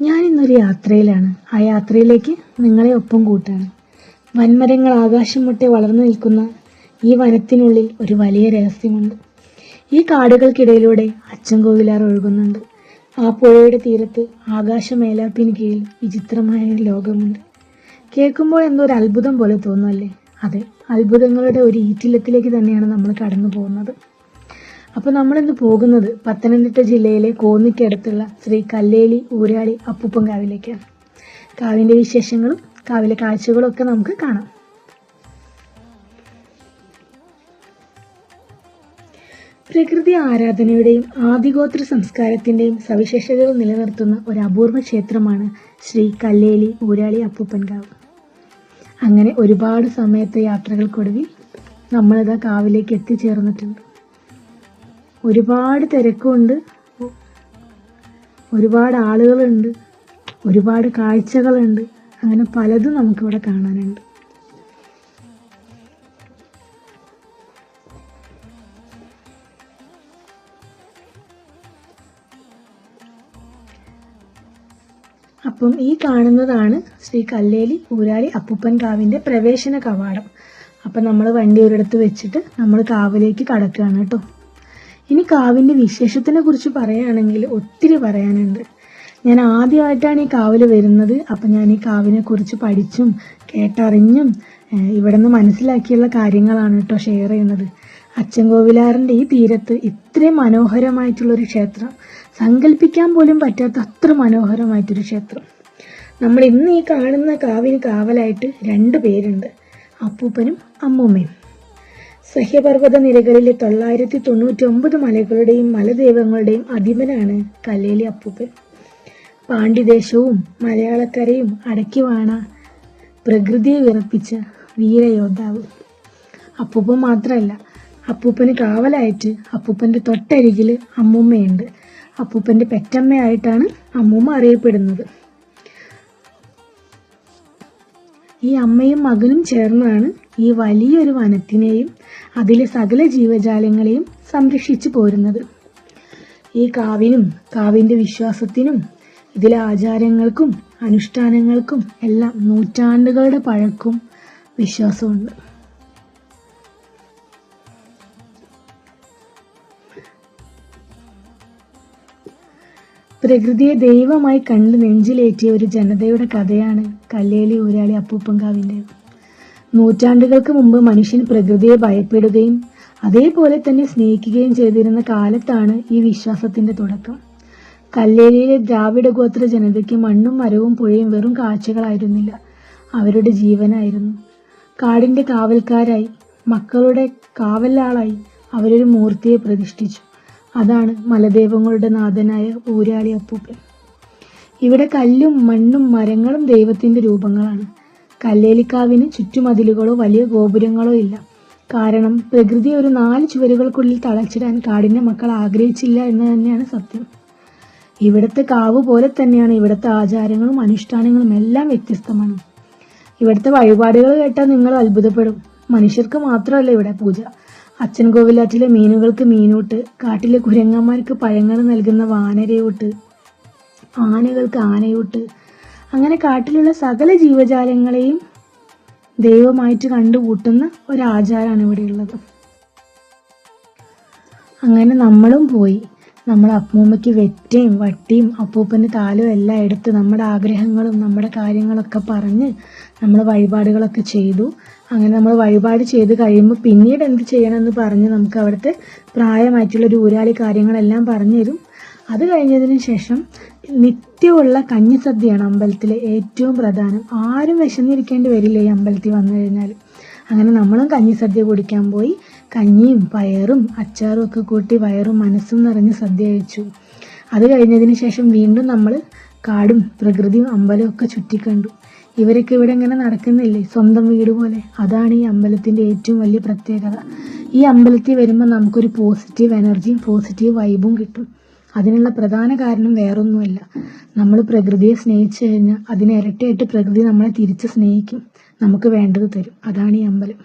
ഞാനിന്നൊരു യാത്രയിലാണ്. ആ യാത്രയിലേക്ക് നിങ്ങളെ ഒപ്പം കൂട്ടാണ്. വൻമരങ്ങൾ ആകാശം മുട്ടെ വളർന്നു നിൽക്കുന്ന ഈ വനത്തിനുള്ളിൽ ഒരു വലിയ രഹസ്യമുണ്ട്. ഈ കാടുകൾക്കിടയിലൂടെ അച്ചൻകോവിലാർ ഒഴുകുന്നുണ്ട്. ആ പുഴയുടെ തീരത്ത് ആകാശമേലാപ്പിന് കീഴിൽ വിചിത്രമായ ഒരു ലോകമുണ്ട്. കേൾക്കുമ്പോൾ എന്തോ ഒരു അത്ഭുതം പോലെ തോന്നുമല്ലേ? അതെ, അത്ഭുതങ്ങളുടെ ഒരു ഈറ്റില്ലത്തിലേക്ക് തന്നെയാണ് നമ്മൾ കടന്നു പോകുന്നത്. അപ്പോൾ നമ്മളിന്ന് പോകുന്നത് പത്തനംതിട്ട ജില്ലയിലെ കോന്നിക്കടുത്തുള്ള ശ്രീ കല്ലേലി ഊരാളി അപ്പൂപ്പൻ കാവിലേക്കാണ്. കാവിൻ്റെ വിശേഷങ്ങളും കാവിലെ കാഴ്ചകളും ഒക്കെ നമുക്ക് കാണാം. പ്രകൃതി ആരാധനയുടെയും ആദിഗോത്ര സംസ്കാരത്തിൻ്റെയും സവിശേഷതകൾ നിലനിർത്തുന്ന ഒരു അപൂർവ ക്ഷേത്രമാണ് ശ്രീ കല്ലേലി ഊരാളി അപ്പൂപ്പൻ കാവ്. അങ്ങനെ ഒരുപാട് സമയത്തെ യാത്രകൾക്കൊടുവിൽ നമ്മളിതാ കാവിലേക്ക് എത്തിച്ചേർന്നിട്ടുണ്ട്. ഒരുപാട് തിരക്കുണ്ട്, ഒരുപാട് ആളുകളുണ്ട്, ഒരുപാട് കാഴ്ചകളുണ്ട്. അങ്ങനെ പലതും നമുക്കിവിടെ കാണാനുണ്ട്. അപ്പം ഈ കാണുന്നതാണ് ശ്രീ കല്ലേലി ഊരാളി അപ്പൂപ്പൻ കാവിൻ്റെ പ്രവേശന കവാടം. അപ്പം നമ്മൾ വണ്ടി ഒരിടത്ത് വെച്ചിട്ട് നമ്മൾ കാവിലേക്ക് കടക്കുകയാണ് കേട്ടോ. ഇനി കാവിൻ്റെ വിശേഷത്തിനെ കുറിച്ച് പറയുകയാണെങ്കിൽ ഒത്തിരി പറയാനുണ്ട്. ഞാൻ ആദ്യമായിട്ടാണ് ഈ കാവിൽ വരുന്നത്. അപ്പം ഞാൻ ഈ കാവിനെ കുറിച്ച് പഠിച്ചും കേട്ടറിഞ്ഞും ഇവിടെ നിന്ന് മനസ്സിലാക്കിയുള്ള കാര്യങ്ങളാണ് കേട്ടോ ഷെയർ ചെയ്യുന്നത്. അച്ചൻകോവിലാറിൻ്റെ ഈ തീരത്ത് ഇത്രയും മനോഹരമായിട്ടുള്ളൊരു ക്ഷേത്രം സങ്കല്പിക്കാൻ പോലും പറ്റാത്ത അത്ര മനോഹരമായിട്ടൊരു ക്ഷേത്രം. നമ്മൾ ഇന്ന് ഈ കാണുന്ന കാവിന് കാവലായിട്ട് 2 പേരുണ്ട്, അപ്പൂപ്പനും അമ്മൂമ്മയും. സഹ്യപർവ്വത നിരകളിലെ 999 മലകളുടെയും മലദൈവങ്ങളുടെയും അധിപനാണ് കല്ലേലി അപ്പൂപ്പൻ. പാണ്ഡ്യദേശവും മലയാളക്കരയും അടക്കി വാണ പ്രകൃതിയെ വിറപ്പിച്ച വീരയോദ്ധാവ്. അപ്പൂപ്പൻ മാത്രമല്ല, അപ്പൂപ്പന് കാവലായിട്ട് അപ്പൂപ്പൻ്റെ തൊട്ടരികിൽ അമ്മൂമ്മയുണ്ട്. അപ്പൂപ്പൻ്റെ പെറ്റമ്മയായിട്ടാണ് അമ്മൂമ്മ അറിയപ്പെടുന്നത്. ഈ അമ്മയും മകനും ചേർന്നാണ് ഈ വലിയൊരു വനത്തിനെയും അതിലെ സകല ജീവജാലങ്ങളെയും സംരക്ഷിച്ചു പോരുന്നത്. ഈ കാവിനും കാവിൻ്റെ വിശ്വാസത്തിനും ഇതിലെ ആചാരങ്ങൾക്കും അനുഷ്ഠാനങ്ങൾക്കും എല്ലാം നൂറ്റാണ്ടുകളുടെ പഴക്കവും വിശ്വാസമുണ്ട്. പ്രകൃതിയെ ദൈവമായി കണ്ട് നെഞ്ചിലേറ്റിയ ഒരു ജനതയുടെ കഥയാണ് കല്ലേലി ഊരാളി അപ്പൂപ്പൻ കാവിൻ്റെ. നൂറ്റാണ്ടുകൾക്ക് മുമ്പ് മനുഷ്യൻ പ്രകൃതിയെ ഭയപ്പെടുകയും അതേപോലെ തന്നെ സ്നേഹിക്കുകയും ചെയ്തിരുന്ന കാലത്താണ് ഈ വിശ്വാസത്തിന്റെ തുടക്കം. കല്ലേലിയിലെ ദ്രാവിഡ ഗോത്ര ജനതയ്ക്ക് മണ്ണും മരവും പുഴയും വെറും കാഴ്ചകളായിരുന്നില്ല, അവരുടെ ജീവനായിരുന്നു. കാടിന്റെ കാവൽക്കാരായി, മക്കളുടെ കാവലാളായി അവരൊരു മൂർത്തിയെ പ്രതിഷ്ഠിച്ചു. അതാണ് മലദൈവങ്ങളുടെ നാഥനായ ഊരാളി അപ്പൂപ്പൻ. ഇവിടെ കല്ലും മണ്ണും മരങ്ങളും ദൈവത്തിന്റെ രൂപങ്ങളാണ്. കല്ലേലിക്കാവിന് ചുറ്റുമതിലുകളോ വലിയ ഗോപുരങ്ങളോ ഇല്ല. കാരണം പ്രകൃതി ഒരു 4 ചുവരുകൾക്കുള്ളിൽ തളച്ചിടാൻ കാടിന്റെ മക്കൾ ആഗ്രഹിച്ചില്ല എന്ന് തന്നെയാണ് സത്യം. ഇവിടുത്തെ കാവ് പോലെ തന്നെയാണ് ഇവിടുത്തെ ആചാരങ്ങളും അനുഷ്ഠാനങ്ങളും എല്ലാം വ്യത്യസ്തമാണ്. ഇവിടുത്തെ വഴിപാടുകൾ കേട്ടാൽ നിങ്ങൾ അത്ഭുതപ്പെടും. മനുഷ്യർക്ക് മാത്രമല്ല ഇവിടെ പൂജ. അച്ചൻകോവിലാറ്റിലെ മീനുകൾക്ക് മീനൂട്ട്, കാട്ടിലെ കുരങ്ങന്മാർക്ക് പഴങ്ങൾ നൽകുന്ന വാനരയൂട്ട്, ആനകൾക്ക് ആനയൂട്ട്, അങ്ങനെ കാട്ടിലുള്ള സകല ജീവജാലങ്ങളെയും ദൈവമായിട്ട് കണ്ടുകൂട്ടുന്ന ഒരാചാരമാണ് ഇവിടെയുള്ളത്. അങ്ങനെ നമ്മളും പോയി. നമ്മൾ അപ്പൂമ്മയ്ക്ക് വെറ്റയും വട്ടിയും അപ്പൂപ്പന് താലും എല്ലാം എടുത്ത് നമ്മുടെ ആഗ്രഹങ്ങളും നമ്മുടെ കാര്യങ്ങളൊക്കെ പറഞ്ഞ് നമ്മൾ വഴിപാടുകളൊക്കെ ചെയ്തു. അങ്ങനെ നമ്മൾ വഴിപാട് ചെയ്ത് കഴിയുമ്പോൾ പിന്നീട് എന്ത് ചെയ്യണമെന്ന് പറഞ്ഞ് നമുക്ക് അവിടുത്തെ പ്രായമായിട്ടുള്ള ഊരാളി കാര്യങ്ങളെല്ലാം പറഞ്ഞു തരും. അത് കഴിഞ്ഞതിന് ശേഷം നിത്യമുള്ള കഞ്ഞിസദ്യയാണ് അമ്പലത്തിലെ ഏറ്റവും പ്രധാനം. ആരും വിശന്നിരിക്കേണ്ടി വരില്ല ഈ അമ്പലത്തിൽ വന്നു കഴിഞ്ഞാൽ. അങ്ങനെ നമ്മളും കഞ്ഞിസദ്യ കുടിക്കാൻ പോയി. കഞ്ഞിയും പയറും അച്ചാറും ഒക്കെ കൂട്ടി വയറും മനസ്സും നിറഞ്ഞ് സദ്യ കഴിച്ചു. അത് കഴിഞ്ഞതിന് ശേഷം വീണ്ടും നമ്മൾ കാടും പ്രകൃതിയും അമ്പലവും ഒക്കെ ചുറ്റിക്കണ്ടു. ഇവരൊക്കെ ഇവിടെ ഇങ്ങനെ നടക്കുന്നില്ലേ, സ്വന്തം വീട് പോലെ. അതാണ് ഈ അമ്പലത്തിന്റെ ഏറ്റവും വലിയ പ്രത്യേകത. ഈ അമ്പലത്തിൽ വരുമ്പോൾ നമുക്കൊരു പോസിറ്റീവ് എനർജിയും പോസിറ്റീവ് വൈബും കിട്ടും. അതിനുള്ള പ്രധാന കാരണം വേറൊന്നുമല്ല, നമ്മൾ പ്രകൃതിയെ സ്നേഹിച്ചു കഴിഞ്ഞാൽ അതിന് ഇരട്ടിയായിട്ട് പ്രകൃതി നമ്മളെ തിരിച്ച് സ്നേഹിക്കും, നമുക്ക് വേണ്ടത് തരും. അതാണ് ഈ അമ്പലം.